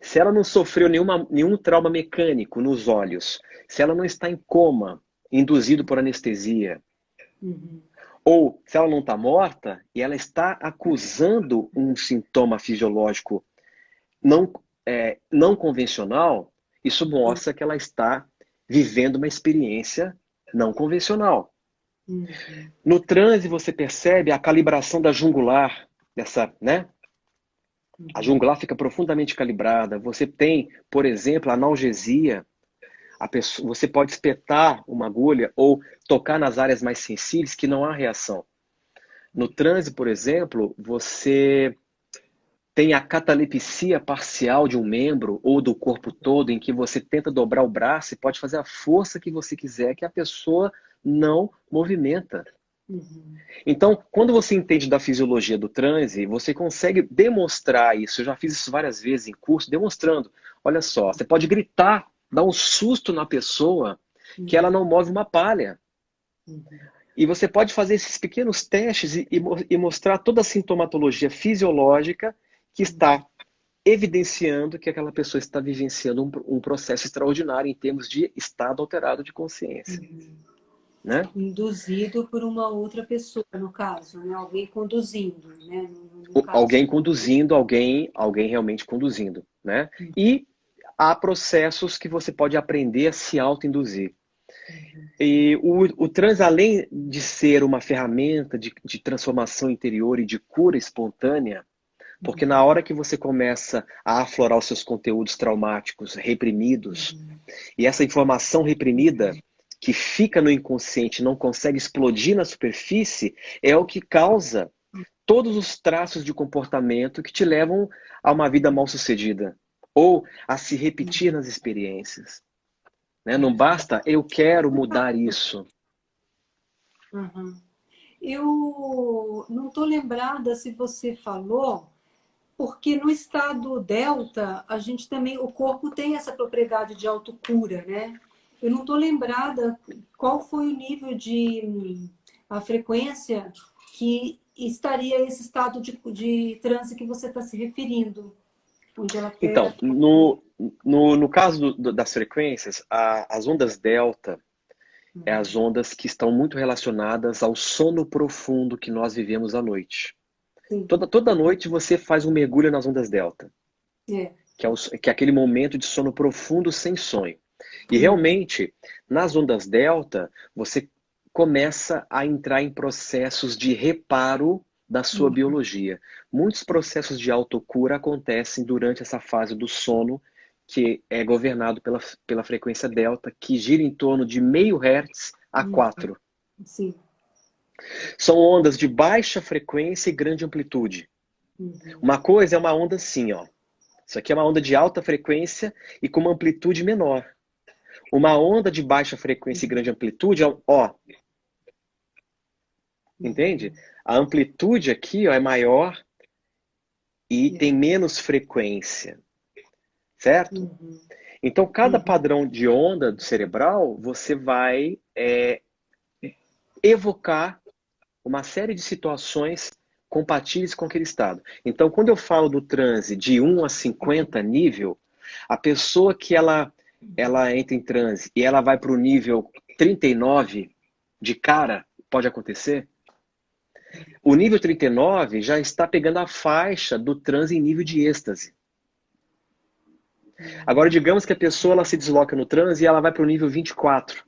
Se ela não sofreu nenhum trauma mecânico nos olhos, se ela não está em coma, induzido por anestesia, ou se ela não está morta e ela está acusando um sintoma fisiológico não convencional, isso mostra que ela está vivendo uma experiência não convencional. No transe você percebe a calibração da jungular, né? A jungular fica profundamente calibrada. Você tem, por exemplo, analgesia. Você pode espetar uma agulha ou tocar nas áreas mais sensíveis que não há reação. No transe, por exemplo, você tem a catalepsia parcial de um membro ou do corpo todo, em que você tenta dobrar o braço e pode fazer a força que você quiser, que a pessoa não movimenta. Então, quando você entende da fisiologia do transe, você consegue demonstrar isso. Eu já fiz isso várias vezes em curso, demonstrando. Olha só, você pode gritar, dar um susto na pessoa que ela não move uma palha. E você pode fazer esses pequenos testes e mostrar toda a sintomatologia fisiológica que está evidenciando que aquela pessoa está vivenciando um processo extraordinário em termos de estado alterado de consciência. Né? Induzido por uma outra pessoa, no caso, né? Alguém conduzindo, né? Alguém conduzindo, alguém realmente conduzindo, né? E há processos que você pode aprender a se auto-induzir. E o transe, além de ser uma ferramenta de transformação interior e de cura espontânea, Porque na hora que você começa a aflorar os seus conteúdos traumáticos reprimidos, e essa informação reprimida que fica no inconsciente, não consegue explodir na superfície, é o que causa todos os traços de comportamento que te levam a uma vida mal-sucedida ou a se repetir nas experiências. Né? Não basta eu quero mudar isso. Uhum. Eu não estou lembrada se você falou, porque no estado delta, a gente também, o corpo tem essa propriedade de autocura, né? Eu não estou lembrada qual foi o nível de, a frequência que estaria esse estado de transe que você está se referindo, onde ela Então, quer... no caso das frequências, as ondas delta é as ondas que estão muito relacionadas ao sono profundo que nós vivemos à noite. Sim, Toda noite você faz um mergulho nas ondas delta, é. que é aquele momento de sono profundo sem sonho. E realmente, nas ondas delta, você começa a entrar em processos de reparo da sua biologia. Muitos processos de autocura acontecem durante essa fase do sono, que é governado pela frequência delta, que gira em torno de meio hertz a 4. Sim. São ondas de baixa frequência e grande amplitude. Uma coisa é uma onda assim, ó. Isso aqui é uma onda de alta frequência e com uma amplitude menor. Uma onda de baixa frequência e grande amplitude, ó. Entende? A amplitude aqui, ó, é maior e tem menos frequência. Certo? Então, cada padrão de onda do cerebral, você vai evocar uma série de situações compatíveis com aquele estado. Então, quando eu falo do transe de 1 a 50 nível, a pessoa que ela entra em transe e ela vai para o nível 39 de cara, pode acontecer. O nível 39 já está pegando a faixa do transe em nível de êxtase. Agora, digamos que a pessoa ela se desloca no transe e ela vai para o nível 24.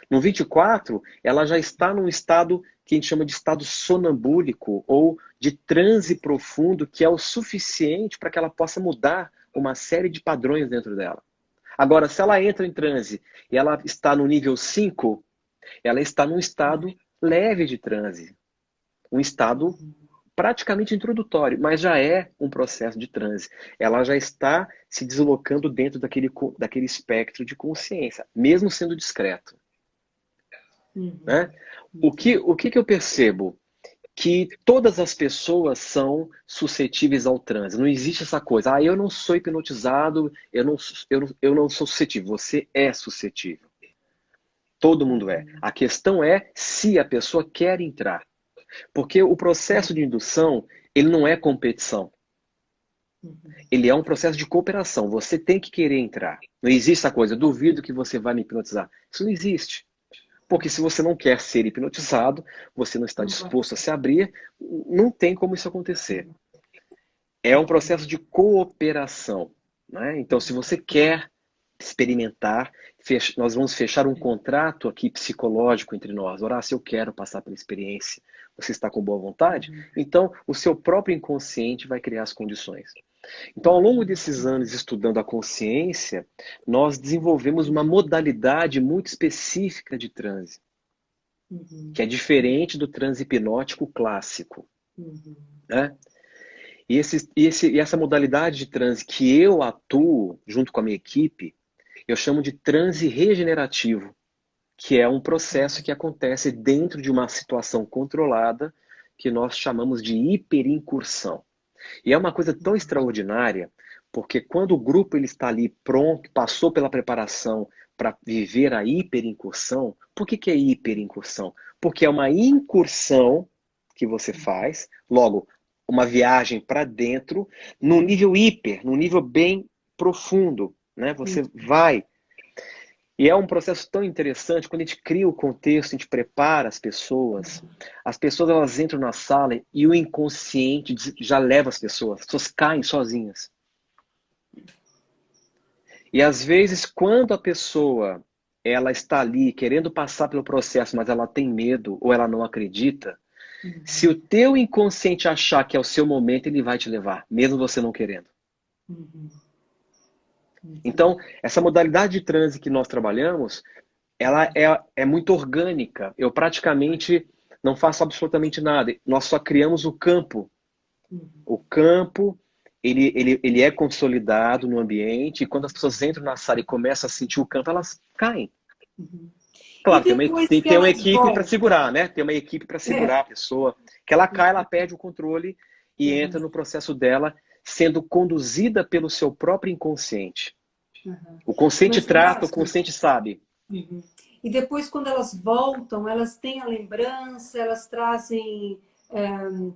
No 24, ela já está num estado que a gente chama de estado sonambúlico ou de transe profundo, que é o suficiente para que ela possa mudar uma série de padrões dentro dela. Agora, se ela entra em transe e ela está no nível 5, ela está num estado leve de transe. Um estado praticamente introdutório, mas já é um processo de transe. Ela já está se deslocando dentro daquele espectro de consciência, mesmo sendo discreto. Né? O que eu percebo? Que todas as pessoas são suscetíveis ao transe. Não existe essa coisa, eu não sou hipnotizado, eu não sou suscetível. Você é suscetível. Todo mundo é. A questão é se a pessoa quer entrar. Porque o processo de indução, ele não é competição. Ele é um processo de cooperação. Você tem que querer entrar. Não existe essa coisa, duvido que você vai me hipnotizar. Isso não existe. Porque se você não quer ser hipnotizado, você não está disposto a se abrir, não tem como isso acontecer. É um processo de cooperação. Né? Então, se você quer experimentar, nós vamos fechar um contrato aqui psicológico entre nós. Horácio, eu quero passar pela experiência. Você está com boa vontade? Então, o seu próprio inconsciente vai criar as condições. Então, ao longo desses anos estudando a consciência, nós desenvolvemos uma modalidade muito específica de transe, que é diferente do transe hipnótico clássico. Né? E essa modalidade de transe que eu atuo junto com a minha equipe, eu chamo de transe regenerativo, que é um processo que acontece dentro de uma situação controlada que nós chamamos de hiperincursão. E é uma coisa tão extraordinária, porque quando o grupo ele está ali pronto, passou pela preparação para viver a hiperincursão, por que é hiperincursão? Porque é uma incursão que você faz, logo, uma viagem para dentro, num nível hiper, num nível bem profundo. Né? Você vai. E é um processo tão interessante, quando a gente cria o contexto, a gente prepara as pessoas elas entram na sala e o inconsciente já leva as pessoas caem sozinhas. E às vezes, quando a pessoa ela está ali querendo passar pelo processo, mas ela tem medo ou ela não acredita, Se o teu inconsciente achar que é o seu momento, ele vai te levar, mesmo você não querendo. Uhum. Então, Entendi. essa modalidade de transe que nós trabalhamos, ela é muito orgânica. Eu praticamente não faço absolutamente nada. Nós só criamos o campo. Uhum. O campo, ele é consolidado no ambiente, e quando as pessoas entram na sala e começam a sentir o campo, elas caem. Uhum. E Claro, depois tem que que ter uma elas equipe para voltam? segurar, né? Tem uma equipe para É. segurar a pessoa. Que ela cai, ela perde o controle e entra Uhum. no processo dela, sendo conduzida pelo seu próprio inconsciente. Uhum. O consciente Mas, trata, o Horácio, consciente sabe. uhum. E depois, quando elas voltam, elas têm a lembrança, elas trazem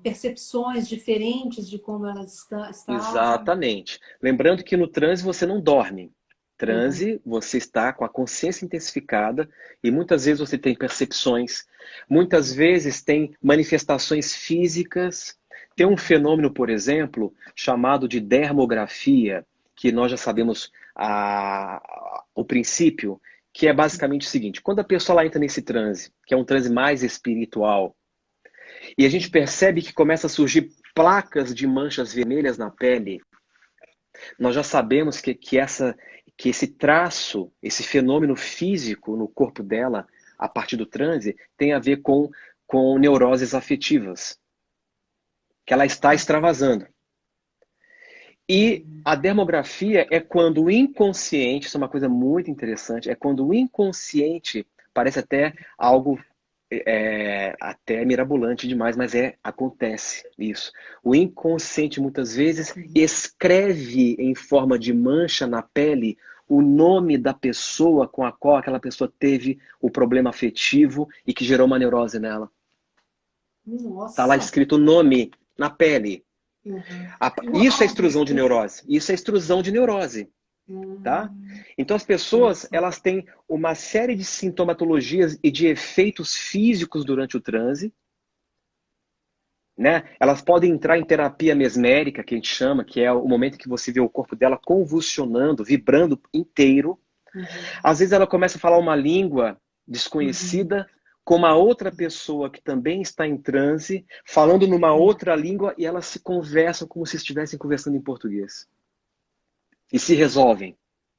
percepções diferentes de como elas estavam. Exatamente. Lembrando que no transe você não dorme. Uhum. Transe, você está com a consciência intensificada e muitas vezes você tem percepções, muitas vezes tem manifestações físicas. Tem um fenômeno, por exemplo, chamado de dermografia, que nós já sabemos o princípio, que é basicamente o seguinte: quando a pessoa lá entra nesse transe, que é um transe mais espiritual, e a gente percebe que começa a surgir placas de manchas vermelhas na pele, nós já sabemos que esse traço, esse fenômeno físico no corpo dela, a partir do transe, tem a ver com neuroses afetivas, que ela está extravasando. E a dermografia é quando o inconsciente, isso é uma coisa muito interessante, é quando o inconsciente, parece até algo até mirabolante demais, mas acontece isso. O inconsciente muitas vezes escreve em forma de mancha na pele o nome da pessoa com a qual aquela pessoa teve o problema afetivo e que gerou uma neurose nela. Está lá Nossa! escrito o nome na pele. Uhum. Isso é Uau! extrusão de neurose. Isso é extrusão de neurose. Tá? Então as pessoas, Nossa! elas têm uma série de sintomatologias e de efeitos físicos durante o transe, né? Elas podem entrar em terapia mesmérica, que a gente chama, que é o momento que você vê o corpo dela convulsionando, vibrando inteiro. Uhum. Às vezes ela começa a falar uma língua Uhum. desconhecida com uma outra pessoa que também está em transe, falando numa outra língua, e elas se conversam como se estivessem conversando em português. E se resolvem.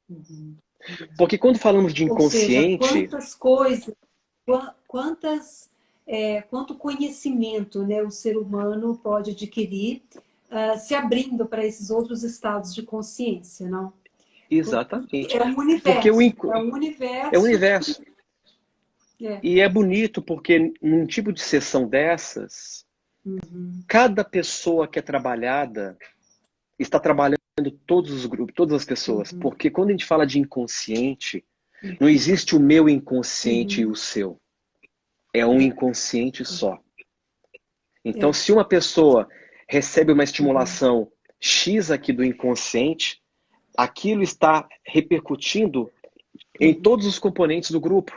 Uhum. Porque quando falamos de Ou seja, inconsciente, quantas coisas, quantas, quanto conhecimento, né, o ser humano pode adquirir se abrindo para esses outros estados de consciência, não? exatamente. É um Porque universo, é um é o universo. universo. É. E é bonito porque num tipo de sessão dessas, cada pessoa que é trabalhada está trabalhando todos os grupos, todas as pessoas. Porque quando a gente fala de inconsciente, não existe o meu inconsciente e o Uhum. seu. É um inconsciente só. Então, É. se uma pessoa recebe uma Uhum. estimulação X aqui do inconsciente, aquilo está repercutindo em Uhum. todos os componentes do grupo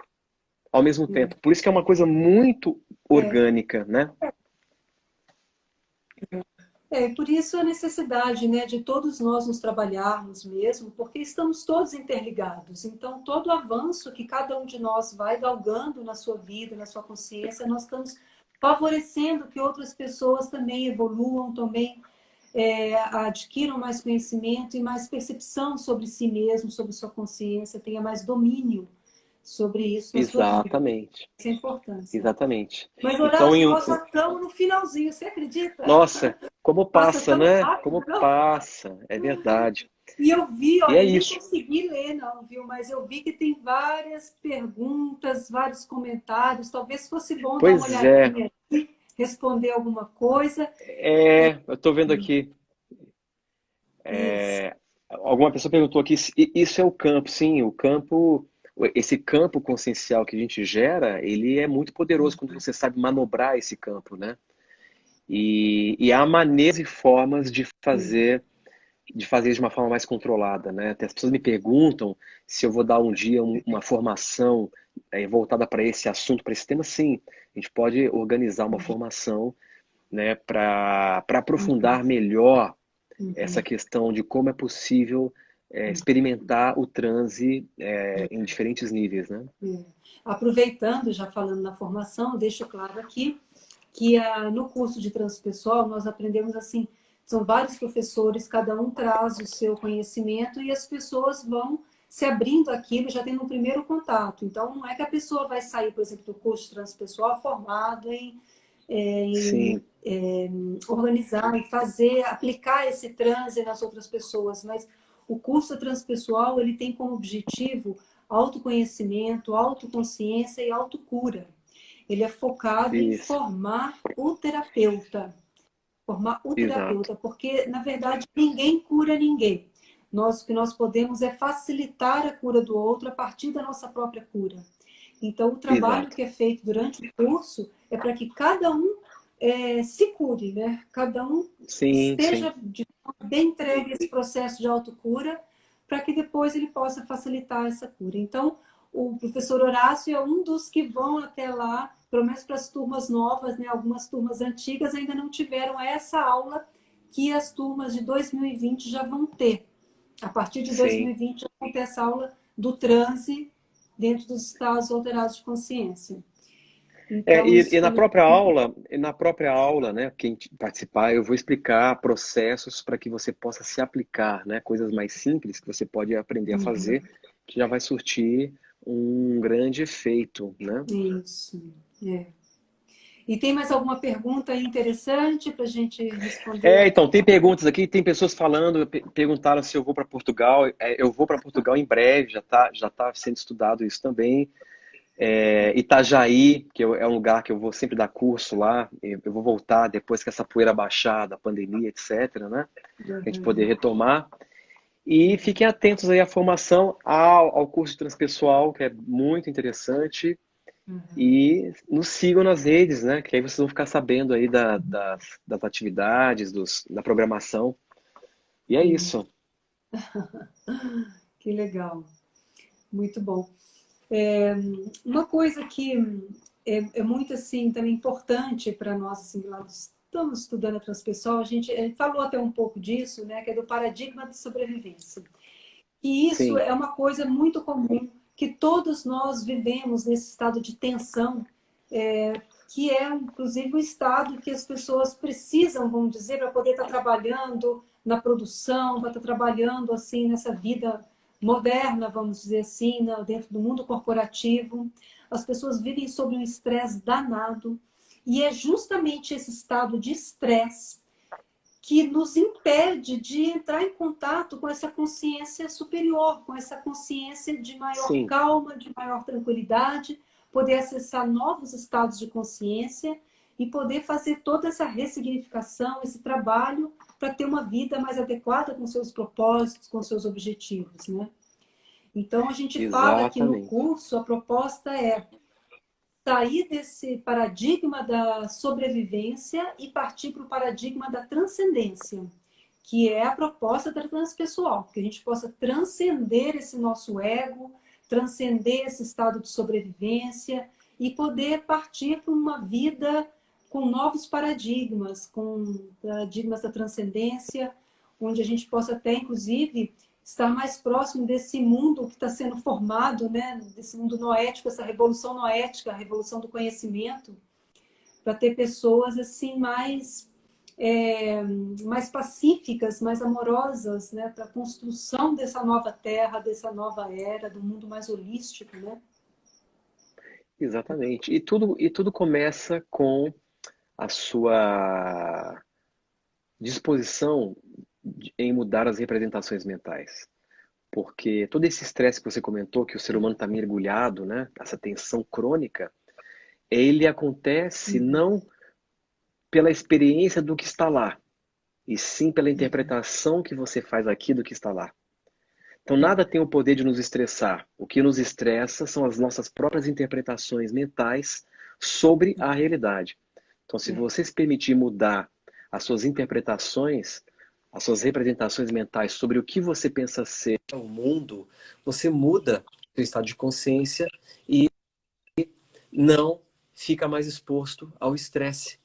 ao mesmo tempo. Por isso que é uma coisa muito É. orgânica, né? Por isso a necessidade, né, de todos nós nos trabalharmos mesmo, porque estamos todos interligados. Então, todo avanço que cada um de nós vai galgando na sua vida, na sua consciência, nós estamos favorecendo que outras pessoas também evoluam, também adquiram mais conhecimento e mais percepção sobre si mesmo, sobre sua consciência, tenha mais domínio sobre isso na sua vida. Exatamente. Essa é a importância. Exatamente. Mas, Então, Horácio, nós já estamos no finalzinho, você acredita? nossa, como Passa passa, tão né? rápido. Como passa, é verdade. E eu vi, E é olha, nem isso. consegui ler, não, viu? Mas eu vi que tem várias perguntas, vários comentários. Talvez fosse bom dar uma Pois é, olhadinha aqui, responder alguma coisa. eu estou vendo aqui. Isso. Alguma pessoa perguntou aqui, isso é o campo? Sim, o campo, esse campo consciencial que a gente gera, ele é muito poderoso quando você sabe manobrar esse campo, né? E há maneiras e formas de fazer de uma forma mais controlada, né? Até as pessoas me perguntam se eu vou dar um dia uma formação voltada para esse assunto, para esse tema. Sim, a gente pode organizar uma formação, né, para aprofundar melhor essa questão de como é possível experimentar o transe em diferentes níveis, né? Aproveitando, já falando na formação, deixo claro aqui que no curso de transpessoal nós aprendemos assim, são vários professores, cada um traz o seu conhecimento e as pessoas vão se abrindo aquilo, já tendo um primeiro contato. Então, não é que a pessoa vai sair, por exemplo, do curso de transpessoal formado em Sim, organizar e fazer, aplicar esse transe nas outras pessoas, mas o curso transpessoal, ele tem como objetivo autoconhecimento, autoconsciência e autocura. Ele é focado em isso, formar o exato. terapeuta, porque, na verdade, ninguém cura ninguém. O que nós podemos é facilitar a cura do outro a partir da nossa própria cura. Então, o trabalho Exato. que é feito durante o curso é para que cada um se cure, né? Cada um Sim, sim. esteja bem entregue a esse processo de autocura, para que depois ele possa facilitar essa cura. Então, o professor Horácio é um dos que vão até lá, pelo menos para as turmas novas, né? Algumas turmas antigas ainda não tiveram essa aula que as turmas de 2020 já vão ter. A partir de Sim. 2020 já vão ter essa aula do transe dentro dos estados alterados de consciência. É, Então, isso e foi muito... na própria aula, né, quem participar, eu vou explicar processos para que você possa se aplicar, né, coisas mais simples que você pode aprender a fazer, que já vai surtir um grande efeito, né? Isso, é. E tem mais alguma pergunta aí interessante para a gente responder? Então, tem perguntas aqui, tem pessoas falando, perguntaram se eu vou para Portugal. Eu vou para Portugal em breve, já tá sendo estudado isso também. Itajaí, é um lugar que eu vou sempre dar curso lá, eu vou voltar depois que essa poeira baixar da pandemia, etc, né? A gente poder Uhum. retomar. E fiquem atentos aí à formação, ao curso de transpessoal, que é muito interessante. Uhum. E nos sigam nas redes, né? Que aí vocês vão ficar sabendo aí das atividades, da programação. E é Sim, isso. que legal. Muito bom. É, uma coisa que é muito assim também importante para nós, assim, lá estamos estudando a transpessoal, a gente falou até um pouco disso, né, que é do paradigma de sobrevivência. E isso Sim, é uma coisa muito comum, que todos nós vivemos nesse estado de tensão, que é, inclusive, o estado que as pessoas precisam, vamos dizer, para poder estar trabalhando na produção, para estar trabalhando, assim, nessa vida moderna, vamos dizer assim, dentro do mundo corporativo. As pessoas vivem sob um estresse danado, e é justamente esse estado de estresse que nos impede de entrar em contato com essa consciência superior, com essa consciência de maior sim, calma, de maior tranquilidade, poder acessar novos estados de consciência e poder fazer toda essa ressignificação, esse trabalho para ter uma vida mais adequada com seus propósitos, com seus objetivos, né? Então a gente fala que no exatamente. curso a proposta é sair desse paradigma da sobrevivência e partir para o paradigma da transcendência, que é a proposta da transpessoal, que a gente possa transcender esse nosso ego, transcender esse estado de sobrevivência e poder partir para uma vida com novos paradigmas, com paradigmas da transcendência, onde a gente possa até, inclusive, estar mais próximo desse mundo que está sendo formado, né? Desse mundo noético, essa revolução noética, a revolução do conhecimento, para ter pessoas assim mais pacíficas, mais amorosas, né? Para a construção dessa nova terra, dessa nova era, do mundo mais holístico, né? Exatamente. E tudo começa com a sua disposição em mudar as representações mentais. Porque todo esse estresse que você comentou, que o ser humano está mergulhado, né? Essa tensão crônica, ele acontece não pela experiência do que está lá, e sim pela interpretação que você faz aqui do que está lá. Então, nada tem o poder de nos estressar. O que nos estressa são as nossas próprias interpretações mentais sobre a realidade. Então, se É, você se permitir mudar as suas interpretações, as suas representações mentais sobre o que você pensa ser o mundo, você muda o seu estado de consciência e não fica mais exposto ao estresse.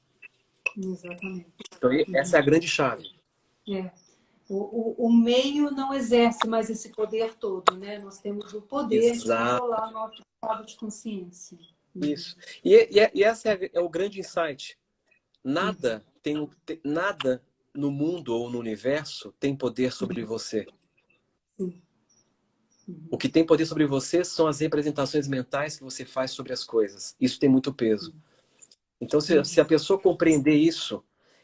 exatamente. Então, essa é a grande chave. É. O meio não exerce mais esse poder todo, né? Nós temos o poder de Exato. controlar o nosso estado de consciência. Isso. E essa é o grande insight. nada no mundo ou no universo tem poder sobre você. Sim. O que tem poder sobre você são as representações mentais que você faz sobre as coisas. Isso tem muito peso. Então, se a pessoa compreender isso,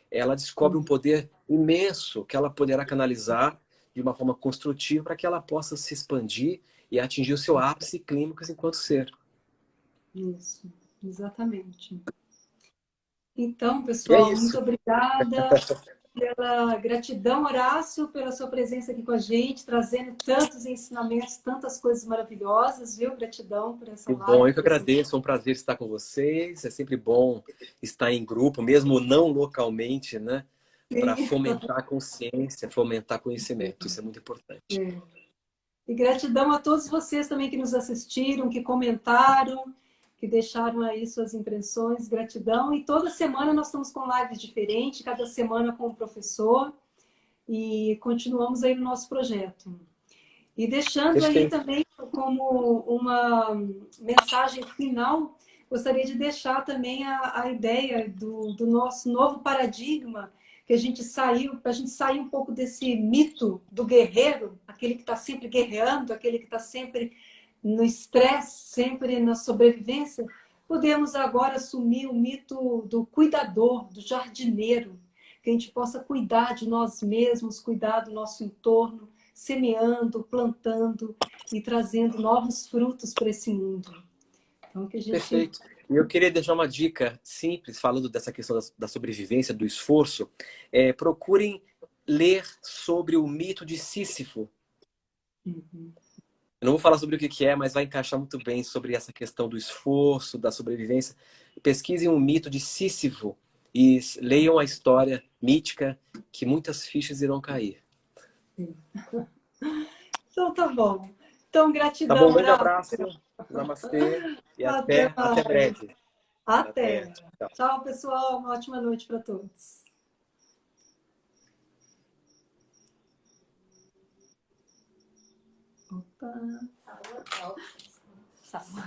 ela descobre um poder imenso que ela poderá canalizar de uma forma construtiva para que ela possa se expandir e atingir o seu ápice clímax enquanto ser. Isso, exatamente. Então, E é pessoal, muito isso. obrigada pela gratidão, Horácio, pela sua presença aqui com a gente, trazendo tantos ensinamentos, tantas coisas maravilhosas, viu? Gratidão por essa Que bom, live, eu que por esse... agradeço, é um prazer estar com vocês. É sempre bom estar em grupo, mesmo não localmente, né? Para Sim. fomentar a consciência, fomentar conhecimento. Isso é muito importante. É. E gratidão a todos vocês também que nos assistiram, que comentaram, que deixaram aí suas impressões. Gratidão. E toda semana nós estamos com lives diferentes, cada semana com um professor. E continuamos aí no nosso projeto. E deixando aí Perfeito. também como uma mensagem final, gostaria de deixar também a ideia do nosso novo paradigma, que a gente saiu, para a gente sair um pouco desse mito do guerreiro, aquele que está sempre guerreando, aquele que está sempre no estresse, sempre na sobrevivência. Podemos agora assumir o mito do cuidador, do jardineiro, que a gente possa cuidar de nós mesmos, cuidar do nosso entorno, semeando, plantando e trazendo novos frutos para esse mundo. Então, que a gente... Perfeito. E eu queria deixar uma dica simples, falando dessa questão da sobrevivência, do esforço. Procurem ler sobre o mito de Sísifo. Uhum. Eu não vou falar sobre o que é, mas vai encaixar muito bem sobre essa questão do esforço, da sobrevivência. Pesquisem o mito de Sísifo e leiam a história mítica que muitas fichas irão cair. Então, tá bom. Então, Tá bom? Um gratidão, grande Horácio. abraço. Namastê. E Até até mais. breve. Até. Até. Tchau. Tchau, pessoal. Uma ótima noite para todos. Opa. Salva.